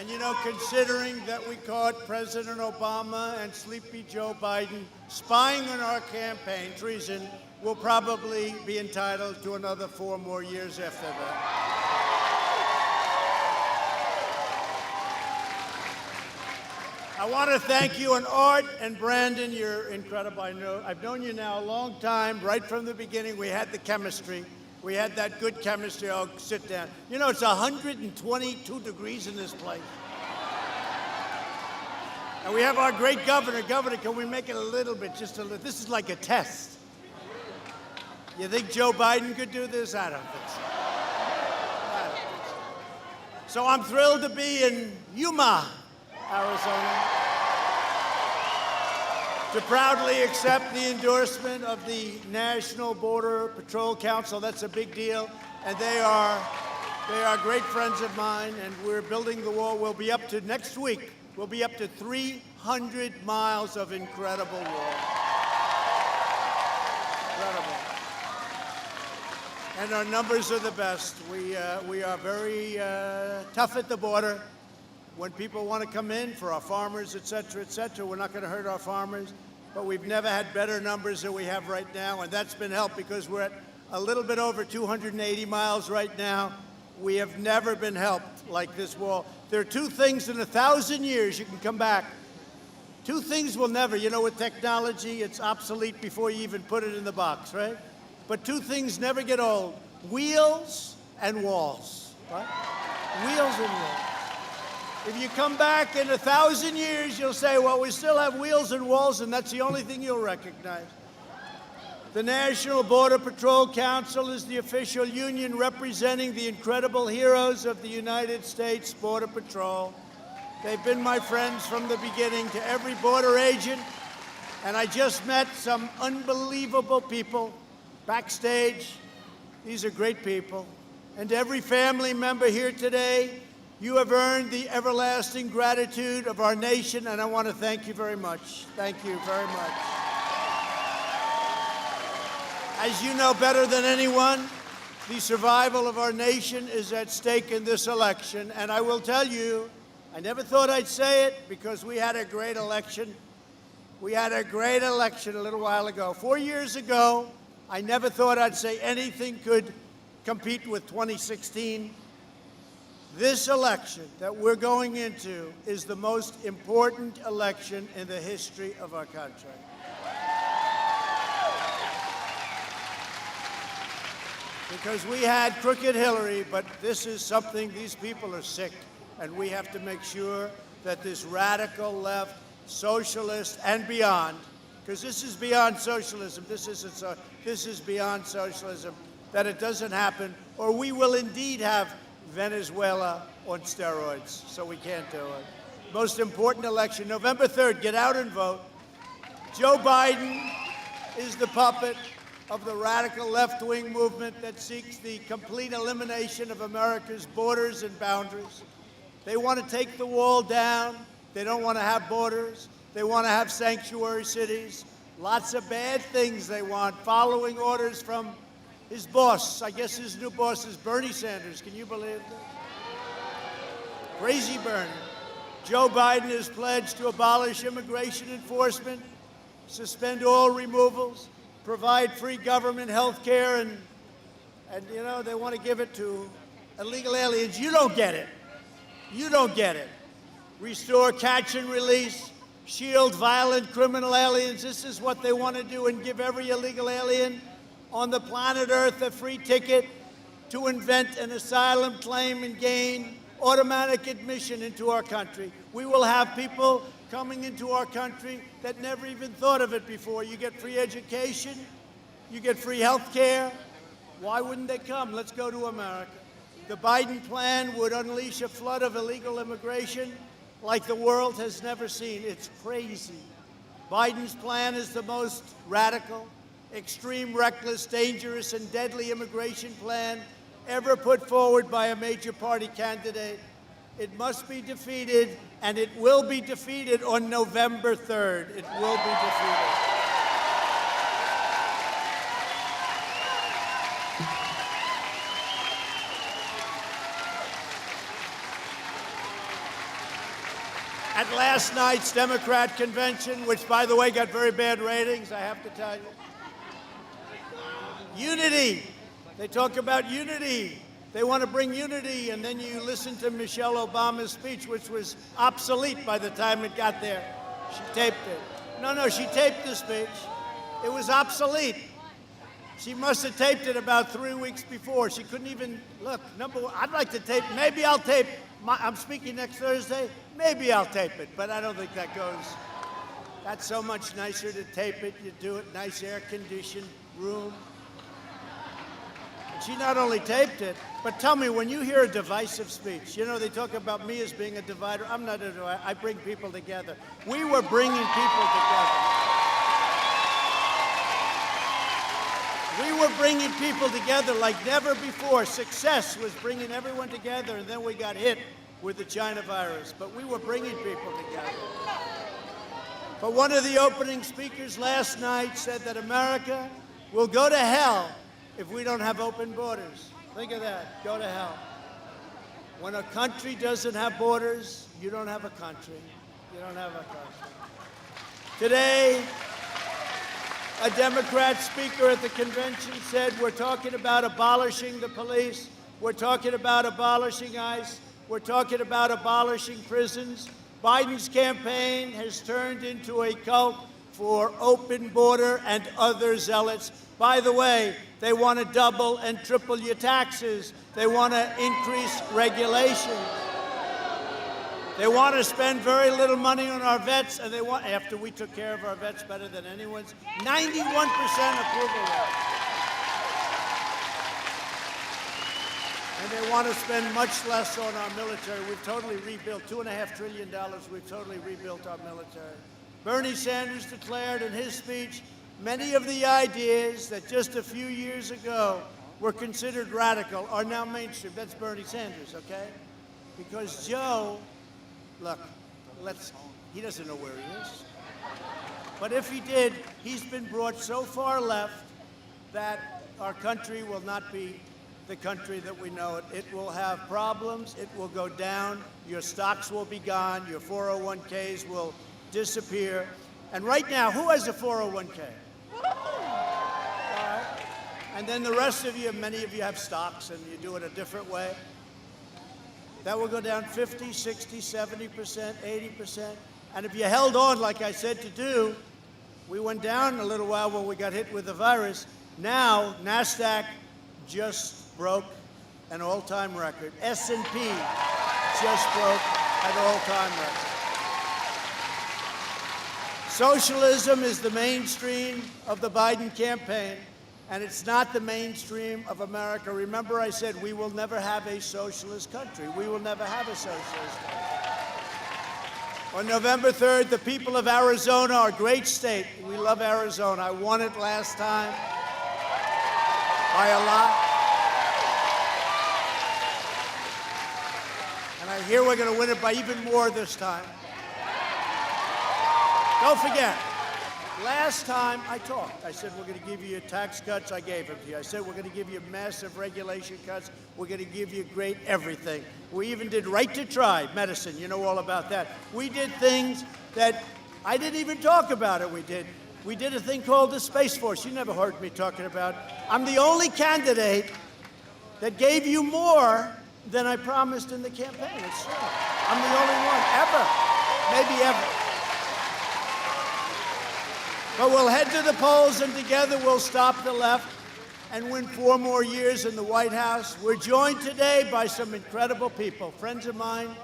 And you know, considering that we caught President Obama and sleepy Joe Biden spying on our campaign, treason, we'll probably be entitled to another 4 more years after that. I want to thank you, and Art and Brandon, you're incredible. I've known you now a long time. Right from the beginning, we had the chemistry. We had that good chemistry. Oh, sit down. You know, it's 122 degrees in this place. And we have our great governor. Governor, can we make it a little bit, just a little? This is like a test. You think Joe Biden could do this? I don't think so. I don't think so. So I'm thrilled to be in Yuma, Arizona, to proudly accept the endorsement of the National Border Patrol Council. That's a big deal, and they are great friends of mine, and we're building the wall. We'll be up to, next week, we'll be up to 300 miles of incredible wall. Incredible. And our numbers are the best. We are very tough at the border. When people want to come in for our farmers, et cetera, we're not going to hurt our farmers. But we've never had better numbers than we have right now, and that's been helped because we're at a little bit over 280 miles right now. We have never been helped like this wall. There are 2 things in 1,000 years you can come back. 2 things will never, you know, with technology, it's obsolete before you even put it in the box, right? But 2 things never get old: wheels and walls, right? Wheels and walls. If you come back in 1,000 years, you'll say, well, we still have wheels and walls, and that's the only thing you'll recognize. The National Border Patrol Council is the official union representing the incredible heroes of the United States Border Patrol. They've been my friends from the beginning, to every border agent, and I just met some unbelievable people backstage. These are great people. And to every family member here today, you have earned the everlasting gratitude of our nation, and I want to thank you very much. Thank you very much. As you know better than anyone, the survival of our nation is at stake in this election, and I will tell you, I never thought I'd say it because we had a great election. We had a great election a little while ago. 4 years ago, I never thought I'd say anything could compete with 2016. This election that we're going into is the most important election in the history of our country. Because we had crooked Hillary, but this is something, these people are sick, and we have to make sure that this radical left, socialist, and beyond, because this is beyond socialism, this is beyond socialism, that it doesn't happen, or we will indeed have Venezuela on steroids, so we can't do it. Most important election, November 3rd, get out and vote. Joe Biden is the puppet of the radical left-wing movement that seeks the complete elimination of America's borders and boundaries. They want to take the wall down. They don't want to have borders. They want to have sanctuary cities. Lots of bad things they want, following orders from his boss. I guess his new boss is Bernie Sanders. Can you believe that? Crazy Bernie. Joe Biden has pledged to abolish immigration enforcement, suspend all removals, provide free government health care, and you know, they want to give it to illegal aliens. You don't get it. You don't get it. Restore catch and release, shield violent criminal aliens. This is what they want to do, and give every illegal alien on the planet Earth a free ticket to invent an asylum claim and gain automatic admission into our country. We will have people coming into our country that never even thought of it before. You get free education, you get free health care. Why wouldn't they come? Let's go to America. The Biden plan would unleash a flood of illegal immigration like the world has never seen. It's crazy. Biden's plan is the most radical, extreme, reckless, dangerous, and deadly immigration plan ever put forward by a major party candidate. It must be defeated, and it will be defeated on November 3rd. It will be defeated. at last night's Democrat convention, which, by the way, got very bad ratings, I have to tell you. Unity. They talk about unity. They want to bring unity, and then you listen to Michelle Obama's speech, which was obsolete by the time it got there. She taped it. No, she taped the speech. It was obsolete. She must have taped it about 3 weeks before. She couldn't even, look, number one, I'd like to tape, maybe I'll tape, I'm speaking next Thursday, maybe I'll tape it, but I don't think that goes. That's so much nicer to tape it. You do it, nice air-conditioned room. And she not only taped it, but tell me, when you hear a divisive speech, you know, they talk about me as being a divider. I'm not a divider. I bring people together. We were bringing people together. We were bringing people together like never before. Success was bringing everyone together, and then we got hit with the China virus. But we were bringing people together. But one of the opening speakers last night said that America will go to hell if we don't have open borders. Think of that. Go to hell. When a country doesn't have borders, you don't have a country. You don't have a country. Today, a Democrat speaker at the convention said, we're talking about abolishing the police. We're talking about abolishing ICE. We're talking about abolishing prisons. Biden's campaign has turned into a cult for open border and other zealots. By the way, they want to double and triple your taxes. They want to increase regulations. They want to spend very little money on our vets, and they want, after we took care of our vets better than anyone's, 91% approval rate. And they want to spend much less on our military. We've totally rebuilt, $2.5 trillion, we've totally rebuilt our military. Bernie Sanders declared in his speech, many of the ideas that just a few years ago were considered radical are now mainstream. That's Bernie Sanders, okay? Because Joe, look, he doesn't know where he is. But if he did, he's been brought so far left that our country will not be the country that we know it. It will have problems. It will go down. Your stocks will be gone. Your 401ks will disappear. And right now, who has a 401k? And then the rest of you, many of you have stocks and you do it a different way. That will go down 50, 60, 70%, 80%. And if you held on, like I said, to do, we went down a little while when we got hit with the virus. Now, NASDAQ just broke an all-time record. S&P just broke an all-time record. Socialism is the mainstream of the Biden campaign, and it's not the mainstream of America. Remember, I said we will never have a socialist country. We will never have a socialist country. On November 3rd, the people of Arizona, our great state, we love Arizona. I won it last time by a lot. And I hear we're going to win it by even more this time. Don't forget, last time I talked, I said we're going to give you tax cuts. I gave them to you. I said we're going to give you massive regulation cuts. We're going to give you great everything. We even did right to try medicine. You know all about that. We did things that I didn't even talk about it. We did a thing called the Space Force. You never heard me talking about. I'm the only candidate that gave you more than I promised in the campaign. It's true. I'm the only one ever, maybe ever. But we'll head to the polls, and together we'll stop the left and win 4 more years in the White House. We're joined today by some incredible people, friends of mine,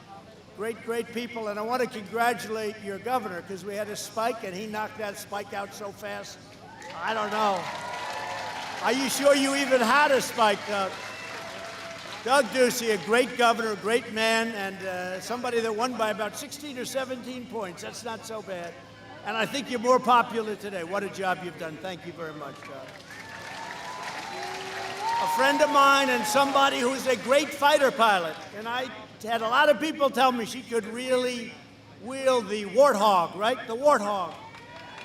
great, great people. And I want to congratulate your governor, because we had a spike, and he knocked that spike out so fast. I don't know. Are you sure you even had a spike, Doug? Doug Ducey, a great governor, a great man, and somebody that won by about 16 or 17 points. That's not so bad. And I think you're more popular today. What a job you've done. Thank you very much, Doug. A friend of mine and somebody who's a great fighter pilot. And I had a lot of people tell me she could really wield the Warthog, right? The Warthog.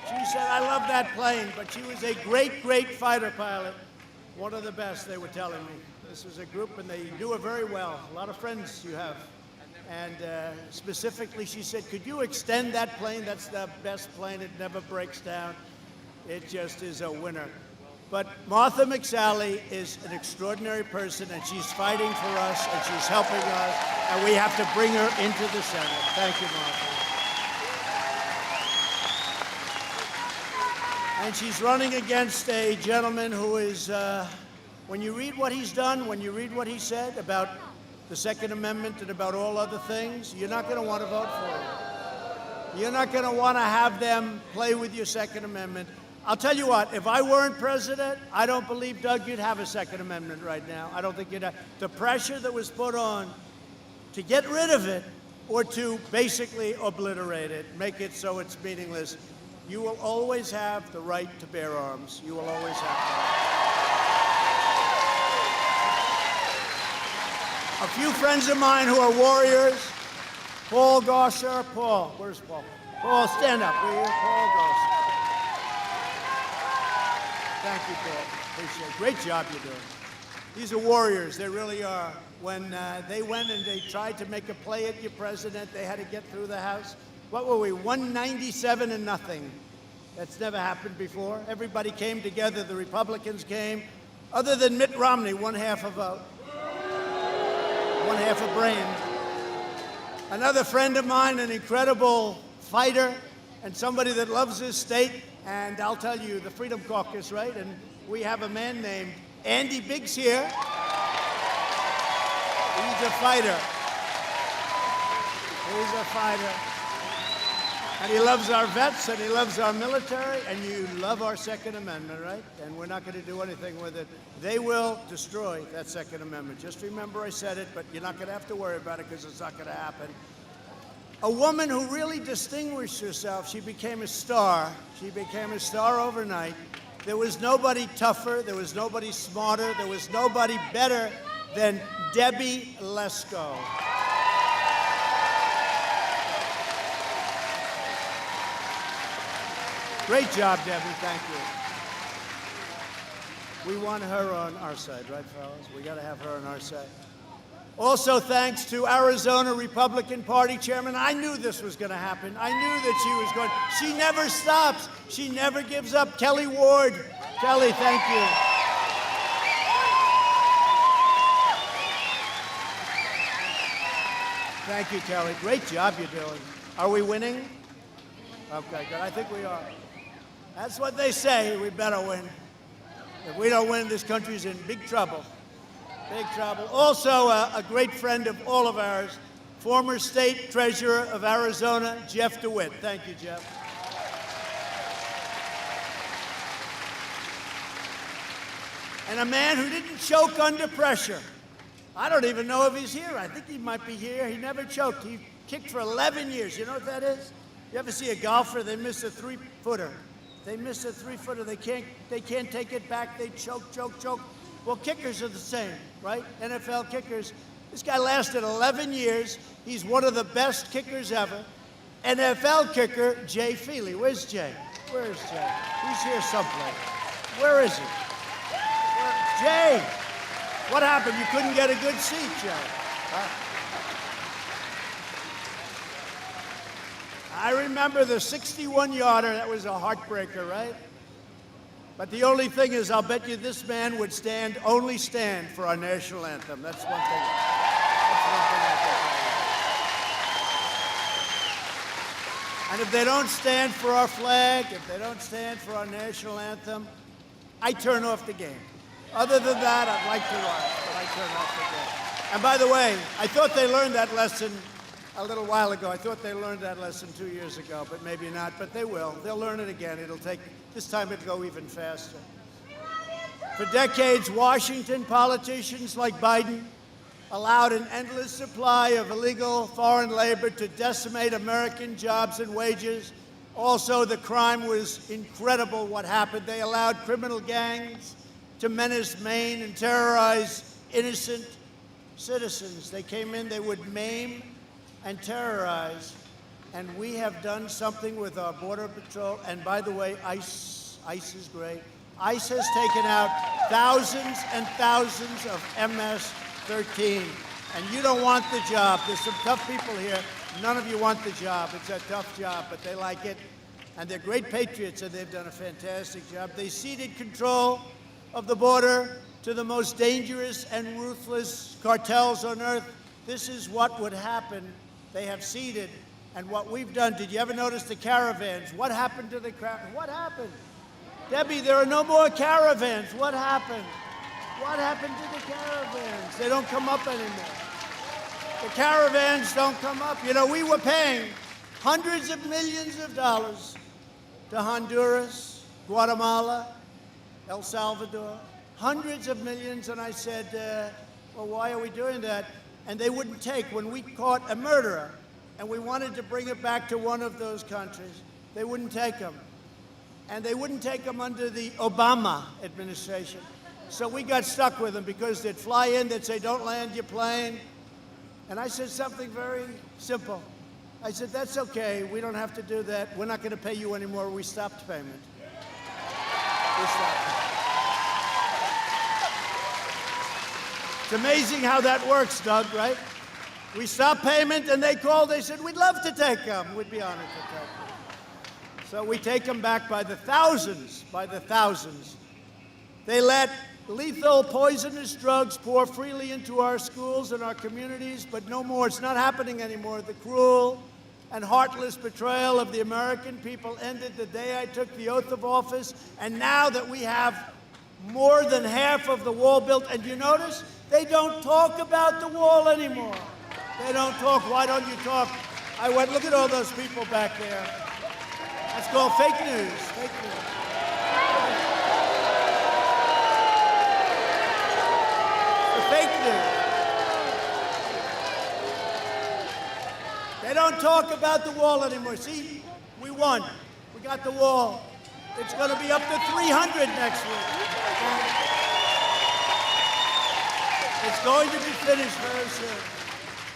She said, I love that plane, but she was a great, great fighter pilot. One of the best, they were telling me. This was a group, and they do it very well. A lot of friends you have. And specifically, she said, could you extend that plane? That's the best plane. It never breaks down. It just is a winner. But Martha McSally is an extraordinary person, and she's fighting for us, and she's helping us, and we have to bring her into the Senate. Thank you, Martha. And she's running against a gentleman who is, when you read what he's done, when you read what he said about the Second Amendment and about all other things, you're not going to want to vote for him. You're not going to want to have them play with your Second Amendment. I'll tell you what, if I weren't president, I don't believe, Doug, you'd have a Second Amendment right now. I don't think you'd have. The pressure that was put on to get rid of it or to basically obliterate it, make it so it's meaningless, you will always have the right to bear arms. You will always have that. A few friends of mine who are warriors, Paul Gosser. Paul, where's Paul? Paul, stand up, will you? Paul Gosser. Thank you, Paul. Appreciate it. Great job you're doing. These are warriors. They really are. When they went and they tried to make a play at your president, they had to get through the House. What were we, 197-0? That's never happened before. Everybody came together. The Republicans came. Other than Mitt Romney, one half a vote. One half a brain. Another friend of mine, an incredible fighter and somebody that loves his state. And I'll tell you, the Freedom Caucus, right? And we have a man named Andy Biggs here. He's a fighter. He's a fighter. And he loves our vets and he loves our military, and you love our Second Amendment, right? And we're not going to do anything with it. They will destroy that Second Amendment. Just remember I said it, but you're not going to have to worry about it because it's not going to happen. A woman who really distinguished herself, she became a star. She became a star overnight. There was nobody tougher, there was nobody smarter, there was nobody better than Debbie Lesko. Great job, Debbie. Thank you. We want her on our side, right, fellas? We got to have her on our side. Also, thanks to Arizona Republican Party Chairman. I knew this was going to happen. I knew that she was going. She never stops. She never gives up. Kelly Ward. Kelly, thank you. Thank you, Kelly. Great job you're doing. Are we winning? Okay, good. I think we are. That's what they say. We better win. If we don't win, this country's in big trouble. Big trouble. Also, a great friend of all of ours, former state treasurer of Arizona, Jeff DeWitt. Thank you, Jeff. And a man who didn't choke under pressure. I don't even know if he's here. I think he might be here. He never choked. He kicked for 11 years. You know what that is? You ever see a golfer? They miss a three-footer. They miss a three-footer. They can't take it back. They choke. Well, kickers are the same, right? NFL kickers. This guy lasted 11 years. He's one of the best kickers ever. NFL kicker, Jay Feely. Where's Jay? Where's Jay? He's here someplace. Where is he? Jay, what happened? You couldn't get a good seat, Jay. Huh? I remember the 61-yarder. That was a heartbreaker, right? But the only thing is, I'll bet you this man would only stand for our national anthem. That's one thing. That's one thing I can tell you. And if they don't stand for our flag, if they don't stand for our national anthem, I turn off the game. Other than that, I'd like to watch, but I turn off the game. And by the way, I thought they learned that lesson a little while ago. I thought they learned that lesson 2 years ago, but maybe not. But they will. They'll learn it again. This time it'll go even faster. For decades, Washington politicians like Biden allowed an endless supply of illegal foreign labor to decimate American jobs and wages. Also, the crime was incredible what happened. They allowed criminal gangs to menace Maine and terrorize innocent citizens. They came in, they would maim and terrorize. And we have done something with our Border Patrol. And by the way, ICE is great. ICE has taken out thousands and thousands of MS-13. And you don't want the job. There's some tough people here. None of you want the job. It's a tough job, but they like it. And they're great patriots, and they've done a fantastic job. They ceded control of the border to the most dangerous and ruthless cartels on earth. This is what would happen. They have ceded. And what we've done, did you ever notice the caravans? What happened to the caravans? What happened? Debbie, there are no more caravans. What happened? What happened to the caravans? They don't come up anymore. The caravans don't come up. You know, we were paying hundreds of millions of dollars to Honduras, Guatemala, El Salvador, hundreds of millions. And I said, well, why are we doing that? And they wouldn't take. When we caught a murderer and we wanted to bring it back to one of those countries, they wouldn't take him. And they wouldn't take him under the Obama administration. So we got stuck with them because they'd fly in, they'd say, don't land your plane. And I said something very simple. I said, that's okay, we don't have to do that. We're not going to pay you anymore. We stopped payment. We stopped. It's amazing how that works, Doug, right? We stopped payment, and they called. They said, we'd love to take them. We'd be honored to take them. So we take them back by the thousands, by the thousands. They let lethal, poisonous drugs pour freely into our schools and our communities, but no more. It's not happening anymore. The cruel and heartless betrayal of the American people ended the day I took the oath of office, and now that we have more than half of the wall built, and you notice, they don't talk about the wall anymore. They don't talk. Why don't you talk? I went, look at all those people back there. That's called fake news. Fake news. The fake news. They don't talk about the wall anymore. See, we won. We got the wall. It's going to be up to 300 next week. It's going to be finished very soon.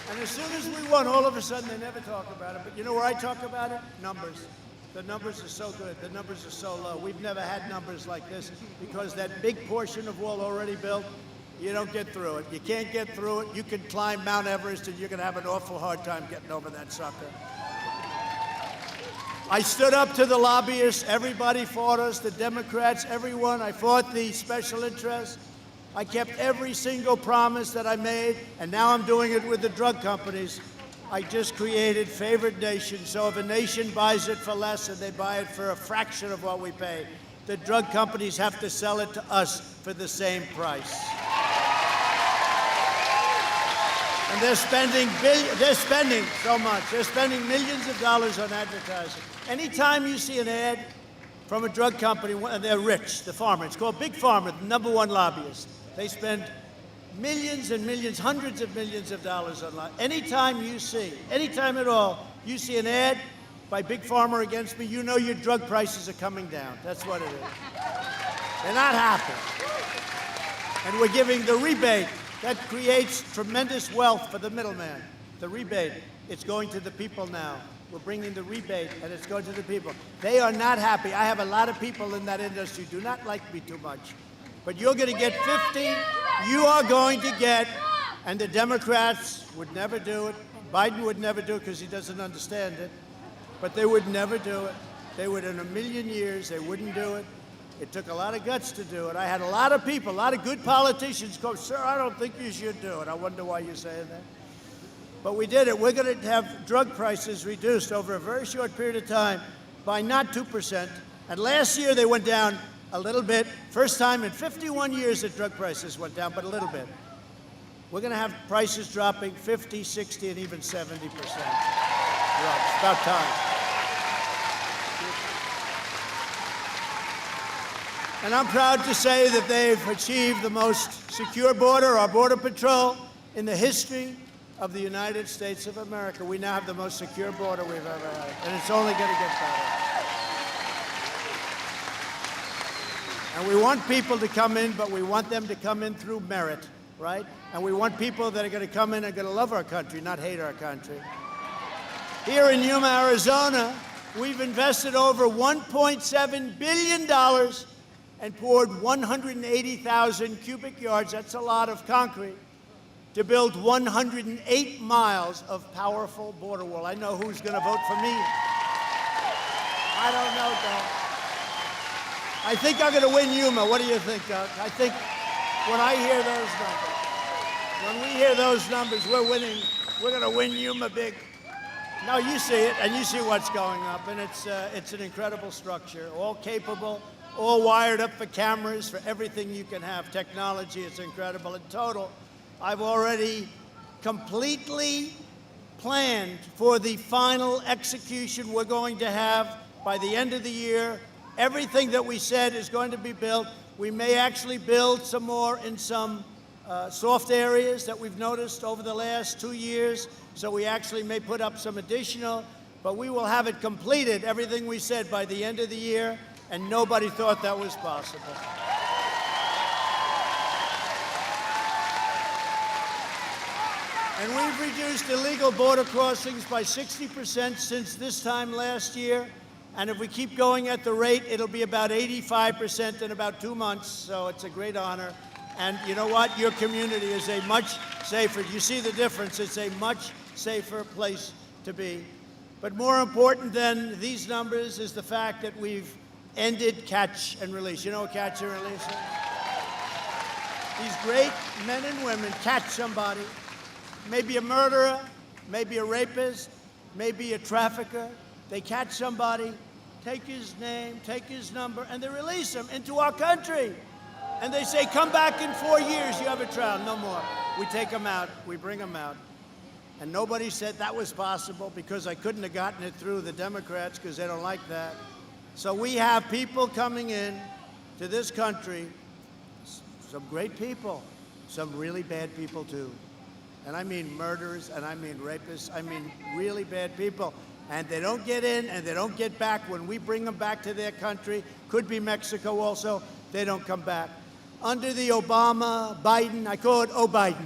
And as soon as we won, all of a sudden, they never talk about it. But you know where I talk about it? Numbers. The numbers are so good. The numbers are so low. We've never had numbers like this because that big portion of wall already built, you don't get through it. You can't get through it. You can climb Mount Everest, and you're going to have an awful hard time getting over that sucker. I stood up to the lobbyists. Everybody fought us, the Democrats, everyone. I fought the special interests. I kept every single promise that I made, and now I'm doing it with the drug companies. I just created favored nations, so if a nation buys it for less and they buy it for a fraction of what we pay, the drug companies have to sell it to us for the same price. And they're spending so much. They're spending millions of dollars on advertising. Anytime you see an ad from a drug company, and they're rich, the farmer, it's called Big Pharma, the #1 lobbyist. They spend millions and millions, hundreds of millions of dollars on anytime at all, you see an ad by Big Pharma against me, you know your drug prices are coming down. That's what it is. They're not happy. And we're giving the rebate. That creates tremendous wealth for the middleman. The rebate, it's going to the people now. We're bringing the rebate, and it's going to the people. They are not happy. I have a lot of people in that industry who do not like me too much. But you're going to get 50. You are going to get, and the Democrats would never do it. Biden would never do it because he doesn't understand it. But they would never do it. They would, in a million years, they wouldn't do it. It took a lot of guts to do it. I had a lot of people, a lot of good politicians go, sir, I don't think you should do it. I wonder why you're saying that. But we did it. We're going to have drug prices reduced over a very short period of time by not 2%. And last year they went down a little bit. First time in 51 years that drug prices went down, but a little bit. We're going to have prices dropping 50, 60, and even 70%. Drugs. About time. And I'm proud to say that they've achieved the most secure border, our Border Patrol, in the history of the United States of America. We now have the most secure border we've ever had, and it's only going to get better. And we want people to come in, but we want them to come in through merit, right? And we want people that are going to come in and are going to love our country, not hate our country. Here in Yuma, Arizona, we've invested over $1.7 billion and poured 180,000 cubic yards, that's a lot of concrete, to build 108 miles of powerful border wall. I know who's going to vote for me. I don't know, Doug. I think I'm going to win Yuma. What do you think, Doug? I think when I hear those numbers, when we hear those numbers, we're winning. We're going to win Yuma big. No, you see it, and you see what's going up, and it's an incredible structure, all capable, all wired up for cameras, for everything you can have. Technology is incredible. In total, I've already completely planned for the final execution we're going to have by the end of the year. Everything that we said is going to be built. We may actually build some more in some soft areas that we've noticed over the last 2 years. So we actually may put up some additional, but we will have it completed, everything we said, by the end of the year, and nobody thought that was possible. And we've reduced illegal border crossings by 60% since this time last year. And if we keep going at the rate, it'll be about 85% in about 2 months. So it's a great honor. And you know what? Your community is a much safer. You see the difference. It's a much safer place to be. But more important than these numbers is the fact that we've ended catch and release. You know what catch and release is? These great men and women catch somebody, maybe a murderer, maybe a rapist, maybe a trafficker. They catch somebody, take his name, take his number, and they release him into our country. And they say, come back in 4 years, you have a trial, no more. We take them out, we bring them out. And nobody said that was possible because I couldn't have gotten it through the Democrats because they don't like that. So we have people coming in to this country, some great people, some really bad people too. And I mean murderers, and I mean rapists, I mean really bad people. And they don't get in and they don't get back. When we bring them back to their country, could be Mexico also, they don't come back. Under the Obama-Biden, I call it O-Biden.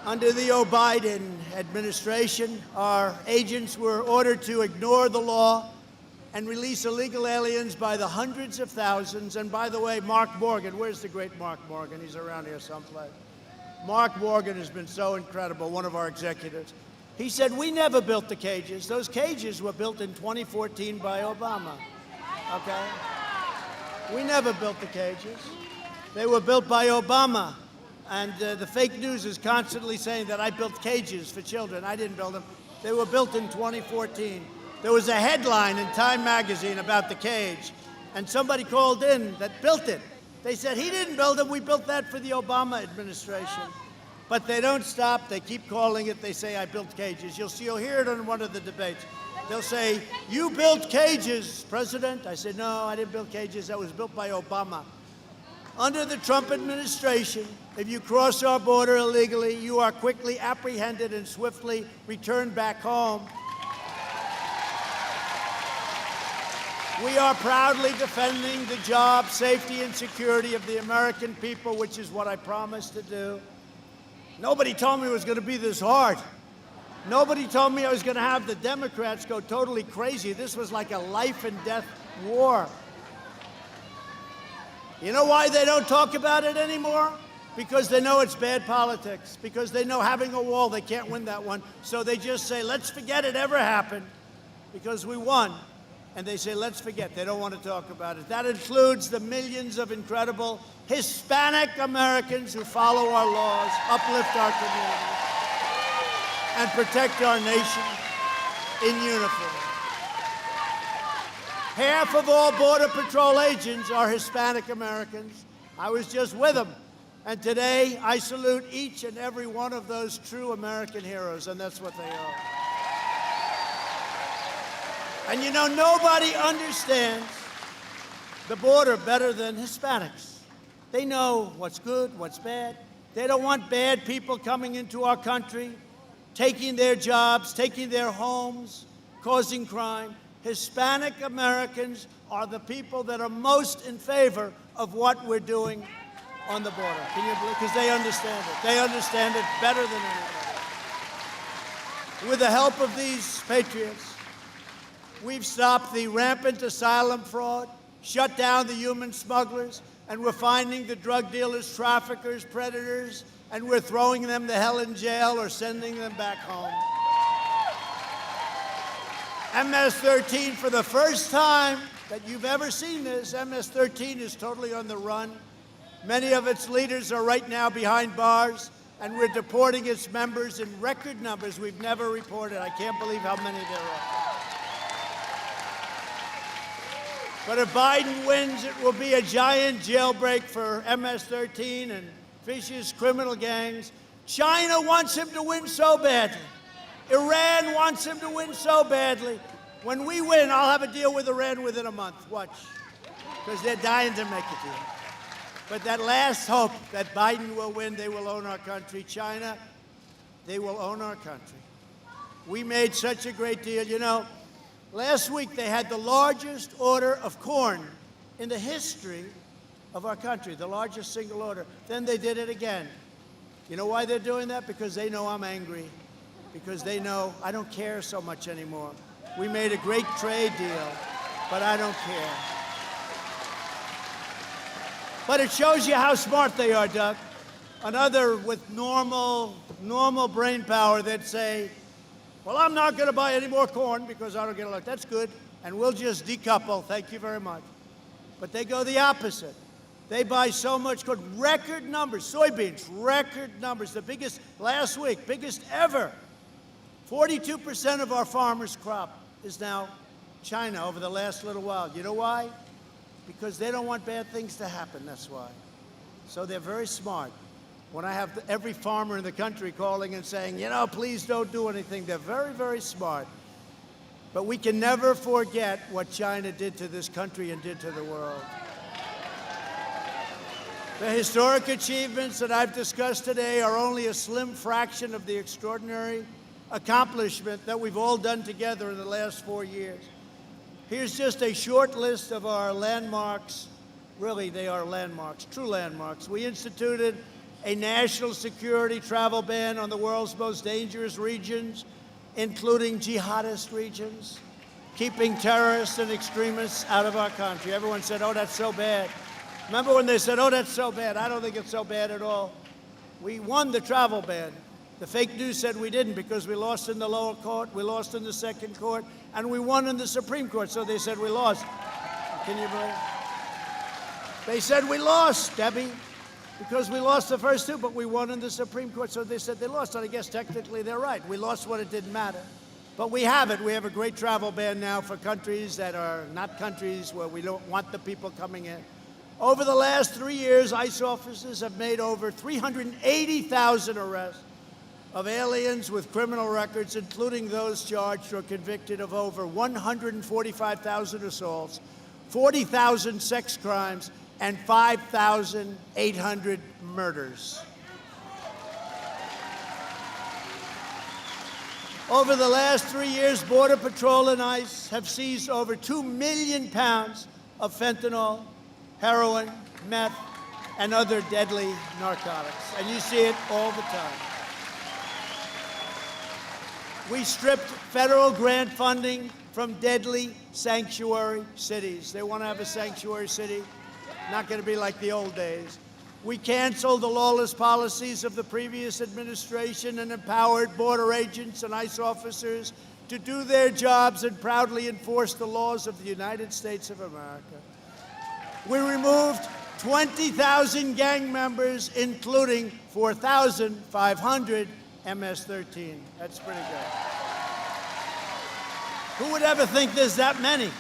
Under the O-Biden administration, our agents were ordered to ignore the law and release illegal aliens by the hundreds of thousands. And by the way, Mark Morgan, where's the great Mark Morgan? He's around here someplace. Mark Morgan has been so incredible, one of our executives. He said, we never built the cages. Those cages were built in 2014 by Obama, okay? We never built the cages. They were built by Obama. And the fake news is constantly saying that I built cages for children. I didn't build them. They were built in 2014. There was a headline in Time magazine about the cage, and somebody called in that built it. They said, he didn't build them. We built that for the Obama administration. But they don't stop. They keep calling it. They say, I built cages. You'll hear it on one of the debates. They'll say, you built cages, President. I said, no, I didn't build cages. That was built by Obama. Under the Trump administration, if you cross our border illegally, you are quickly apprehended and swiftly returned back home. We are proudly defending the job, safety, and security of the American people, which is what I promised to do. Nobody told me it was going to be this hard. Nobody told me I was going to have the Democrats go totally crazy. This was like a life and death war. You know why they don't talk about it anymore? Because they know it's bad politics. Because they know having a wall, they can't win that one. So they just say, let's forget it ever happened, because we won. And they say, let's forget. They don't want to talk about it. That includes the millions of incredible Hispanic Americans who follow our laws, uplift our communities, and protect our nation in uniform. Half of all Border Patrol agents are Hispanic Americans. I was just with them. And today, I salute each and every one of those true American heroes, and that's what they are. And you know, nobody understands the border better than Hispanics. They know what's good, what's bad. They don't want bad people coming into our country, taking their jobs, taking their homes, causing crime. Hispanic Americans are the people that are most in favor of what we're doing on the border. Can you believe? Because they understand it. They understand it better than anybody. With the help of these patriots, we've stopped the rampant asylum fraud, shut down the human smugglers, and we're finding the drug dealers, traffickers, predators, and we're throwing them to hell in jail or sending them back home. MS-13, for the first time that you've ever seen this, MS-13 is totally on the run. Many of its leaders are right now behind bars, and we're deporting its members in record numbers we've never reported. I can't believe how many there are. But if Biden wins, it will be a giant jailbreak for MS-13 and vicious criminal gangs. China wants him to win so badly. Iran wants him to win so badly. When we win, I'll have a deal with Iran within a month. Watch. Because they're dying to make a deal. But that last hope that Biden will win, they will own our country. China, they will own our country. We made such a great deal. You know, last week they had the largest order of corn in the history of our country, the largest single order. Then they did it again. You know why they're doing that? Because they know I'm angry. Because they know I don't care so much anymore. We made a great trade deal, but I don't care. But it shows you how smart they are, Doug. Another with normal brain power, they'd say, well, I'm not going to buy any more corn because I don't get elected. That's good, and we'll just decouple. Thank you very much. But they go the opposite. They buy so much corn, record numbers, soybeans, record numbers, the biggest last week, biggest ever. 42% of our farmers' crop is now China over the last little while. You know why? Because they don't want bad things to happen, that's why. So they're very smart. When I have every farmer in the country calling and saying, you know, please don't do anything, they're very, very smart. But we can never forget what China did to this country and did to the world. The historic achievements that I've discussed today are only a slim fraction of the extraordinary accomplishment that we've all done together in the last 4 years. Here's just a short list of our landmarks. Really, they are landmarks, true landmarks. We instituted a national security travel ban on the world's most dangerous regions, including jihadist regions, keeping terrorists and extremists out of our country. Everyone said, oh, that's so bad. Remember when they said, oh, that's so bad? I don't think it's so bad at all. We won the travel ban. The fake news said we didn't because we lost in the lower court, we lost in the second court, and we won in the Supreme Court, so they said we lost. Can you believe it? They said we lost, Debbie, because we lost the first two, but we won in the Supreme Court, so they said they lost, and I guess technically they're right. We lost when it didn't matter. But we have it. We have a great travel ban now for countries that are not countries where we don't want the people coming in. Over the last 3 years, ICE officers have made over 380,000 arrests of aliens with criminal records, including those charged or convicted of over 145,000 assaults, 40,000 sex crimes, and 5,800 murders. Over the last 3 years, Border Patrol and ICE have seized over 2 million pounds of fentanyl, heroin, meth, and other deadly narcotics. And you see it all the time. We stripped federal grant funding from deadly sanctuary cities. They want to have a sanctuary city, not going to be like the old days. We canceled the lawless policies of the previous administration and empowered border agents and ICE officers to do their jobs and proudly enforce the laws of the United States of America. We removed 20,000 gang members, including 4,500 MS-13. That's pretty good. Who would ever think there's that many?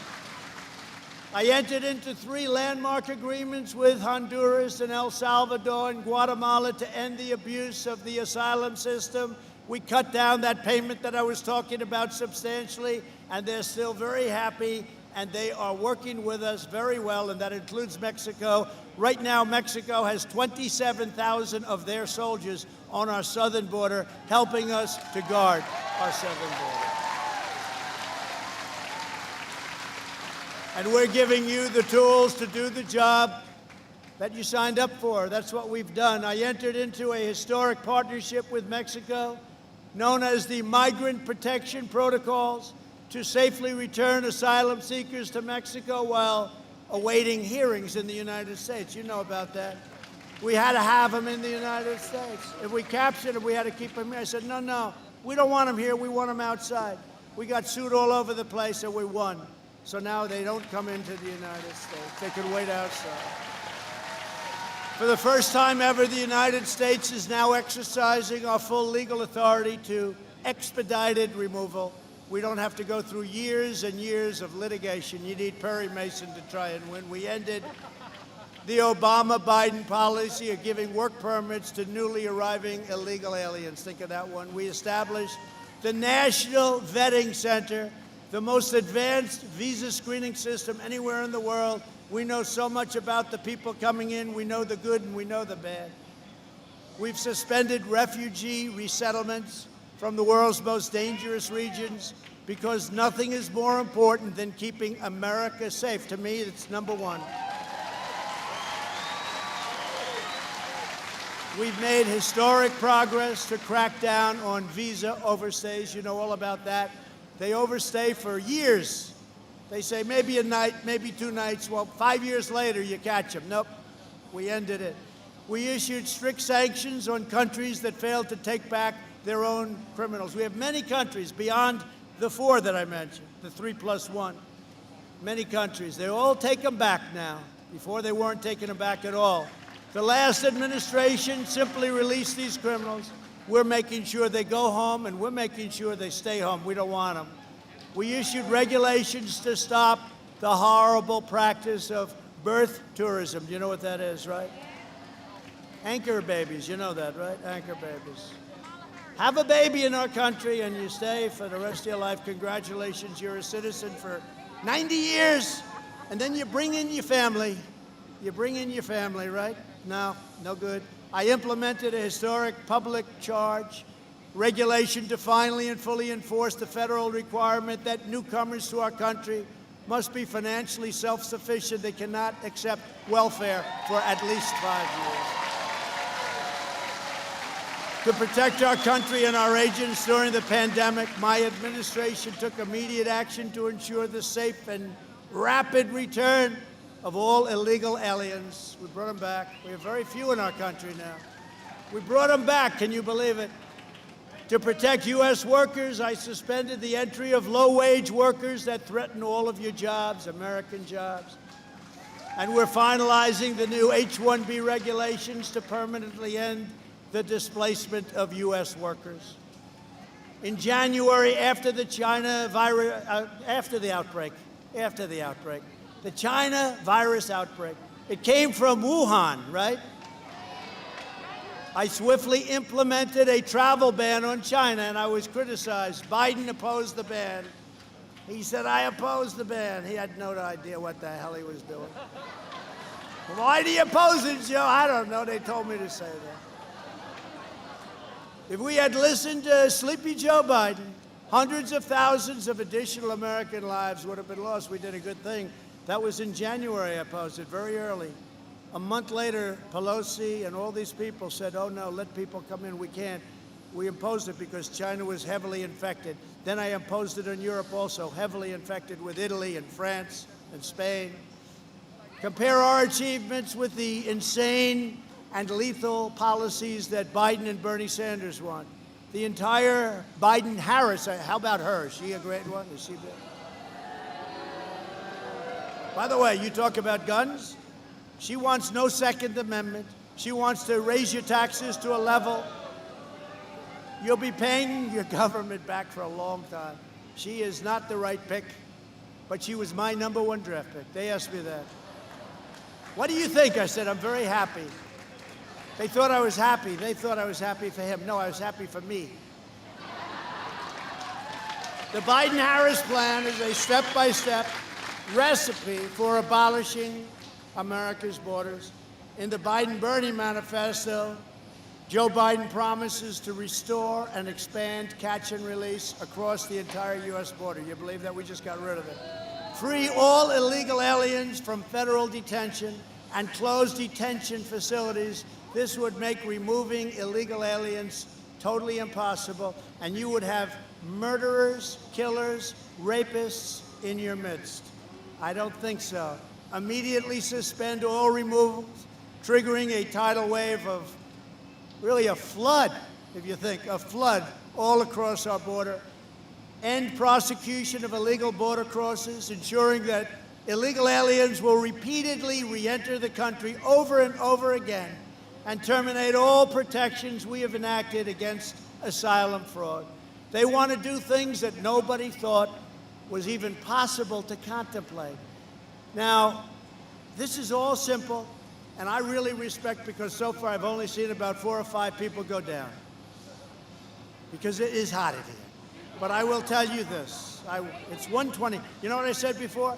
I entered into 3 landmark agreements with Honduras and El Salvador and Guatemala to end the abuse of the asylum system. We cut down that payment that I was talking about substantially, and they're still very happy, and they are working with us very well, and that includes Mexico. Right now, Mexico has 27,000 of their soldiers on our southern border, helping us to guard our southern border. And we're giving you the tools to do the job that you signed up for. That's what we've done. I entered into a historic partnership with Mexico, known as the Migrant Protection Protocols, to safely return asylum seekers to Mexico while awaiting hearings in the United States. You know about that. We had to have them in the United States. If we captured them, we had to keep them here. I said, no, we don't want them here. We want them outside. We got sued all over the place, and we won. So now they don't come into the United States. They can wait outside. For the first time ever, the United States is now exercising our full legal authority to expedited removal. We don't have to go through years and years of litigation. You need Perry Mason to try and win. We ended the Obama-Biden policy of giving work permits to newly arriving illegal aliens. Think of that one. We established the National Vetting Center, the most advanced visa screening system anywhere in the world. We know so much about the people coming in. We know the good and we know the bad. We've suspended refugee resettlements from the world's most dangerous regions because nothing is more important than keeping America safe. To me, it's number one. We've made historic progress to crack down on visa overstays. You know all about that. They overstay for years. They say maybe a night, maybe 2 nights. Well, 5 years later, you catch them. Nope, we ended it. We issued strict sanctions on countries that failed to take back their own criminals. We have many countries beyond the 4 that I mentioned, the 3+1. Many countries. They all take them back now. Before, they weren't taking them back at all. The last administration simply released these criminals. We're making sure they go home, and we're making sure they stay home. We don't want them. We issued regulations to stop the horrible practice of birth tourism. You know what that is, right? Anchor babies, you know that, right? Anchor babies. Have a baby in our country, and you stay for the rest of your life. Congratulations, you're a citizen for 90 years, and then you bring in your family. You bring in your family, right? No good. I implemented a historic public charge regulation to finally and fully enforce the federal requirement that newcomers to our country must be financially self-sufficient. They cannot accept welfare for at least 5 years. To protect our country and our agents during the pandemic, my administration took immediate action to ensure the safe and rapid return of all illegal aliens. We brought them back. We have very few in our country now. We brought them back. Can you believe it? To protect U.S. workers, I suspended the entry of low-wage workers that threaten all of your jobs, American jobs. And we're finalizing the new H-1B regulations to permanently end the displacement of U.S. workers. In January, after the outbreak, the China virus outbreak. It came from Wuhan, right? I swiftly implemented a travel ban on China, and I was criticized. Biden opposed the ban. He said, I oppose the ban. He had no idea what the hell he was doing. Why do you oppose it, Joe? I don't know. They told me to say that. If we had listened to Sleepy Joe Biden, hundreds of thousands of additional American lives would have been lost. We did a good thing. That was in January. I opposed it very early. A month later, Pelosi and all these people said, oh, no, let people come in. We can't. We imposed it because China was heavily infected. Then I imposed it on Europe also, heavily infected with Italy and France and Spain. Compare our achievements with the insane and lethal policies that Biden and Bernie Sanders want. The entire Biden-Harris, how about her? Is she a great one? Is she big? By the way, you talk about guns. She wants no Second Amendment. She wants to raise your taxes to a level you'll be paying your government back for a long time. She is not the right pick, but she was my #1 draft pick. They asked me that. What do you think? I said, I'm very happy. They thought I was happy. They thought I was happy for him. No, I was happy for me. The Biden-Harris plan is a step-by-step recipe for abolishing America's borders. In the Biden-Bernie manifesto, Joe Biden promises to restore and expand catch and release across the entire U.S. border. You believe that? We just got rid of it. Free all illegal aliens from federal detention and close detention facilities. This would make removing illegal aliens totally impossible, and you would have murderers, killers, rapists in your midst. I don't think so. Immediately suspend all removals, triggering a tidal wave of really a flood, if you think, a flood all across our border. End prosecution of illegal border crosses, ensuring that illegal aliens will repeatedly re-enter the country over and over again, and terminate all protections we have enacted against asylum fraud. They want to do things that nobody thought was even possible to contemplate. Now, this is all simple, and I really respect, because so far I've only seen about 4 or 5 people go down, because it is hot in here. But I will tell you this, it's 120. You know what I said before?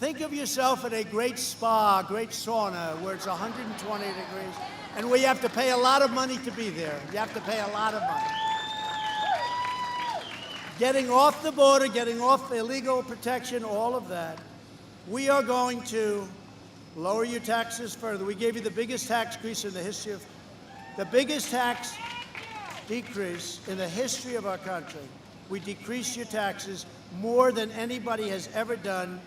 Think of yourself at a great spa, great sauna, where it's 120 degrees, and where you have to pay a lot of money to be there. You have to pay a lot of money. Getting off the border, getting off illegal protection, all of that. We are going to lower your taxes further. We gave you the biggest tax decrease in the history of, the biggest tax decrease in the history of our country. We decreased your taxes more than anybody has ever done,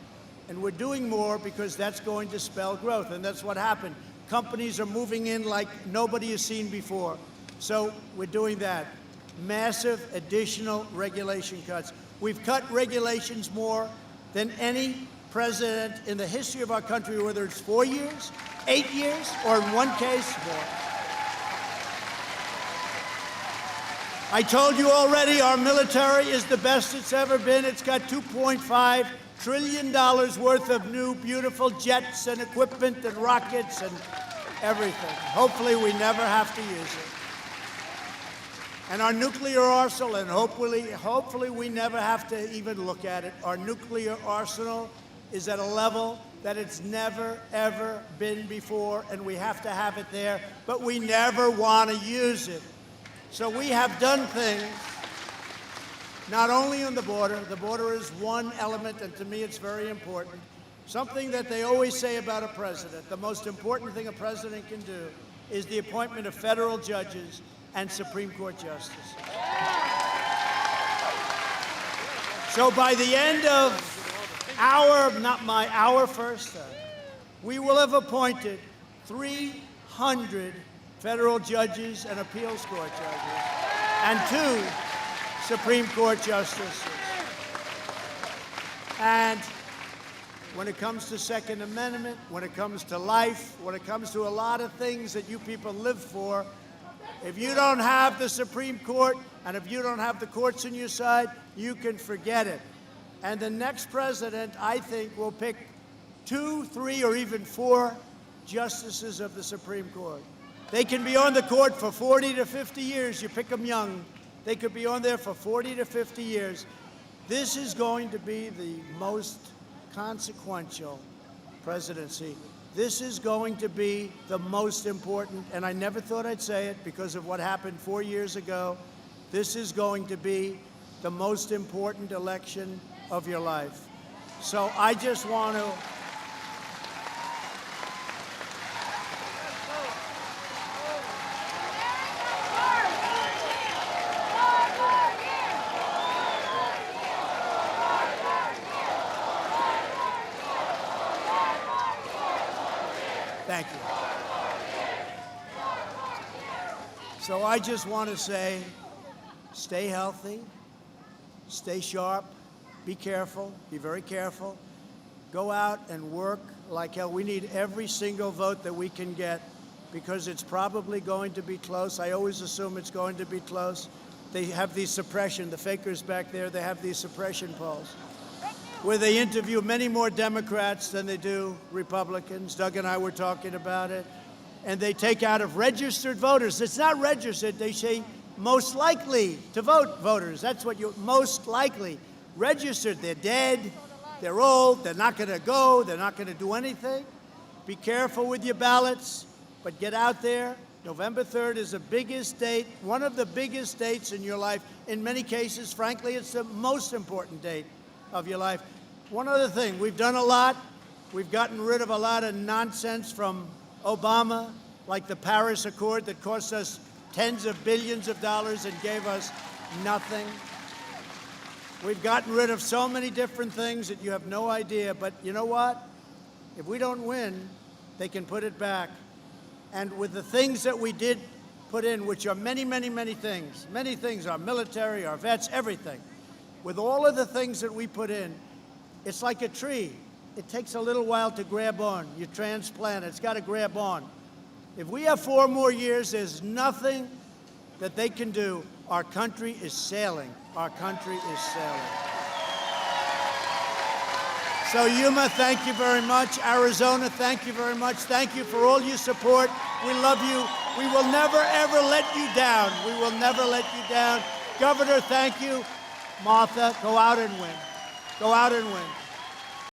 and we're doing more because that's going to spell growth, and that's what happened. Companies are moving in like nobody has seen before. So we're doing that. Massive additional regulation cuts. We've cut regulations more than any president in the history of our country, whether it's 4 years, 8 years, or in one case, more. I told you already, our military is the best it's ever been. It's got $2.5 trillion worth of new, beautiful jets and equipment and rockets and everything. Hopefully, we never have to use it. And our nuclear arsenal, and hopefully we never have to even look at it. Our nuclear arsenal is at a level that it's never, ever been before, and we have to have it there, but we never want to use it. So we have done things, not only on the border is one element, and to me it's very important. Something that they always say about a president, the most important thing a president can do is the appointment of federal judges and Supreme Court justices. So by the end of our first term, we will have appointed 300 federal judges and appeals court judges and 2 Supreme Court justices. And when it comes to Second Amendment, when it comes to life, when it comes to a lot of things that you people live for, if you don't have the Supreme Court and if you don't have the courts on your side, you can forget it. And the next president, I think, will pick 2, 3, or even 4 justices of the Supreme Court. They can be on the court for 40 to 50 years. You pick them young. They could be on there for 40 to 50 years. This is going to be the most consequential presidency. This is going to be the most important, and I never thought I'd say it because of what happened 4 years ago. This is going to be the most important election of your life. So I just want to thank you. So I just want to say, stay healthy, stay sharp, be careful, be very careful. Go out and work like hell. We need every single vote that we can get because it's probably going to be close. I always assume it's going to be close. They have these suppression, the fakers back there, they have these suppression polls where they interview many more Democrats than they do Republicans. Doug and I were talking about it. And they take out of registered voters. It's not registered. They say most likely to vote voters. That's what you're most likely. Registered, they're dead, they're old, they're not going to go, they're not going to do anything. Be careful with your ballots, but get out there. November 3rd is the biggest date, one of the biggest dates in your life. In many cases, frankly, it's the most important date of your life. One other thing, we've done a lot. We've gotten rid of a lot of nonsense from Obama, like the Paris Accord that cost us tens of billions of dollars and gave us nothing. We've gotten rid of so many different things that you have no idea. But you know what? If we don't win, they can put it back. And with the things that we did put in, which are many, many, many things, our military, our vets, everything. With all of the things that we put in, it's like a tree. It takes a little while to grab on. You transplant it, it's got to grab on. If we have 4 more years, there's nothing that they can do. Our country is sailing. Our country is sailing. So Yuma, thank you very much. Arizona, thank you very much. Thank you for all your support. We love you. We will never, ever let you down. We will never let you down. Governor, thank you. Martha, go out and win. Go out and win.